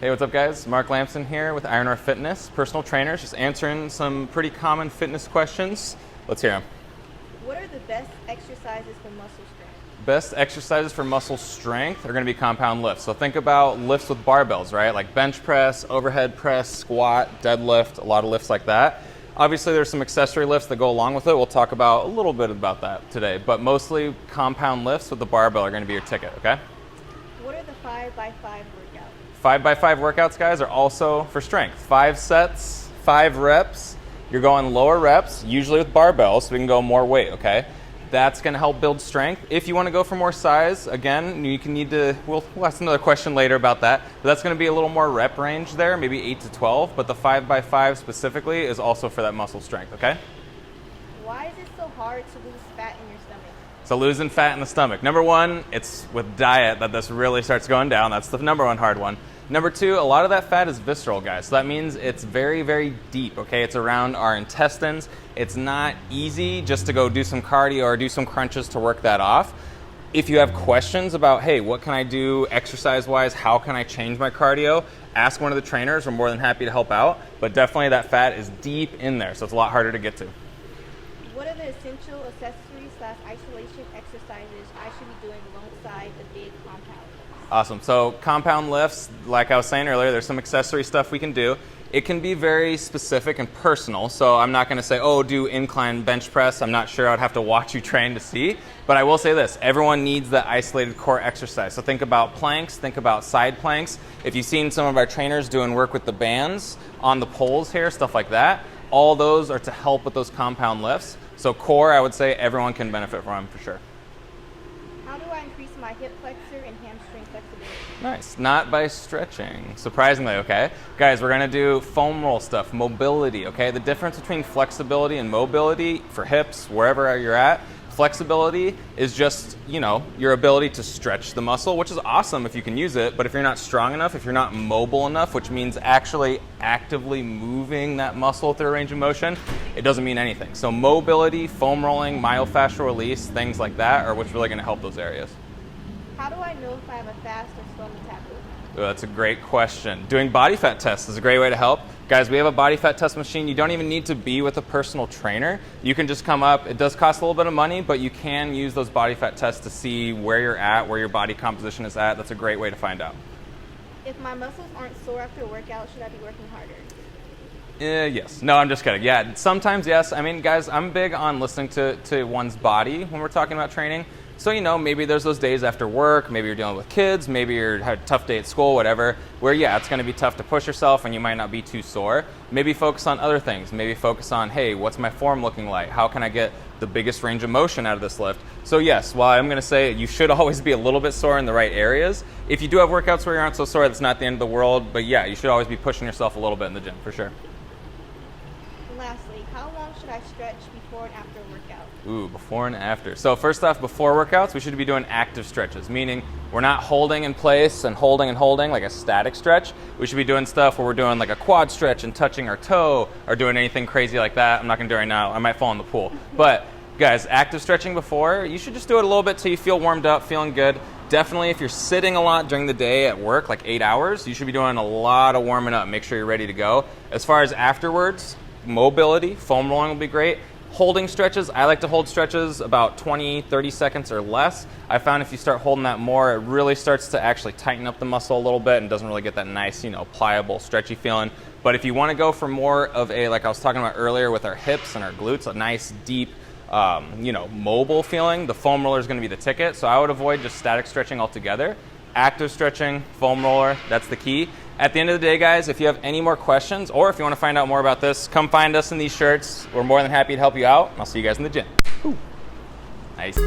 Hey, what's up guys? Mark Lamson here with Iron Orr Personal Trainers, just answering some pretty common fitness questions. Let's hear them. What are the best exercises for muscle strength? Best exercises for muscle strength are going to be compound lifts. So think about lifts with barbells, right? Like bench press, overhead press, squat, deadlift, a lot of lifts like that. Obviously there's some accessory lifts that go along with it. We'll talk about a little bit about that today, but mostly compound lifts with the barbell are going to be your ticket, okay? What are the 5x5 workouts? 5x5 workouts, guys, are also for strength. 5 sets, 5 reps. You're going lower reps, usually with barbells, so we can go more weight, okay? That's going to help build strength. If you want to go for more size, again, you can need to, we'll ask another question later about that, but that's going to be a little more rep range there, maybe 8 to 12, but the 5x5 specifically is also for that muscle strength, okay? Why is it so hard to lose fat in your stomach? So losing fat in the stomach. Number one, it's with diet that this really starts going down. That's the number one hard one. Number two, a lot of that fat is visceral, guys. So that means it's very, very deep, okay? It's around our intestines. It's not easy just to go do some cardio or do some crunches to work that off. If you have questions about, hey, what can I do exercise-wise? How can I change my cardio? Ask one of the trainers. We're more than happy to help out. But definitely that fat is deep in there, so it's a lot harder to get to. What are the essential accessories/isolation exercises I should be doing alongside the big compound lifts? Awesome. So compound lifts, like I was saying earlier, there's some accessory stuff we can do. It can be very specific and personal, so I'm not going to say, oh, do incline bench press. I'm not sure. I'd have to watch you train to see. But I will say this, everyone needs that isolated core exercise. So think about planks, think about side planks. If you've seen some of our trainers doing work with the bands on the poles here, stuff like that, all those are to help with those compound lifts. So core, I would say everyone can benefit from for sure. How do I increase my hip flexor and hamstring flexibility? Nice. Not by stretching, surprisingly, okay? Guys, we're gonna do foam roll stuff, mobility, okay? The difference between flexibility and mobility for hips, wherever you're at, flexibility is just, your ability to stretch the muscle, which is awesome if you can use it, but if you're not strong enough, if you're not mobile enough, which means actually actively moving that muscle through a range of motion, it doesn't mean anything. So mobility, foam rolling, myofascial release, things like that are what's really gonna help those areas. How do I know if I have a fast or slow metabolism? Oh, that's a great question. Doing body fat tests is a great way to help. Guys, we have a body fat test machine. You don't even need to be with a personal trainer. You can just come up. It does cost a little bit of money, but you can use those body fat tests to see where you're at, where your body composition is at. That's a great way to find out. If my muscles aren't sore after a workout, should I be working harder? Yes. No, I'm just kidding. Yeah, sometimes yes. I mean, guys, I'm big on listening to one's body when we're talking about training. So, maybe there's those days after work, maybe you're dealing with kids, maybe you had a tough day at school, whatever, where yeah, it's gonna be tough to push yourself and you might not be too sore. Maybe focus on other things. Maybe focus on, hey, what's my form looking like? How can I get the biggest range of motion out of this lift? So yes, while I'm gonna say you should always be a little bit sore in the right areas, if you do have workouts where you aren't so sore, that's not the end of the world, but yeah, you should always be pushing yourself a little bit in the gym, for sure. And lastly, how long should I stretch before and after a workout? Ooh, before and after. So first off, before workouts, we should be doing active stretches, meaning we're not holding in place and holding like a static stretch. We should be doing stuff where we're doing like a quad stretch and touching our toe or doing anything crazy like that. I'm not gonna do it right now. I might fall in the pool. But guys, active stretching before, you should just do it a little bit till you feel warmed up, feeling good. Definitely if you're sitting a lot during the day at work, like 8 hours, you should be doing a lot of warming up. Make sure you're ready to go. As far as afterwards, mobility, foam rolling will be great. Holding stretches, I like to hold stretches about 20, 30 seconds or less. I found if you start holding that more, it really starts to actually tighten up the muscle a little bit and doesn't really get that nice, pliable, stretchy feeling. But if you want to go for more of a, like I was talking about earlier with our hips and our glutes, a nice, deep, mobile feeling, the foam roller is going to be the ticket. So I would avoid just static stretching altogether. Active stretching, foam roller, that's the key. At the end of the day, guys, if you have any more questions or if you want to find out more about this, come find us in these shirts. We're more than happy to help you out. I'll see you guys in the gym. Ooh. Nice.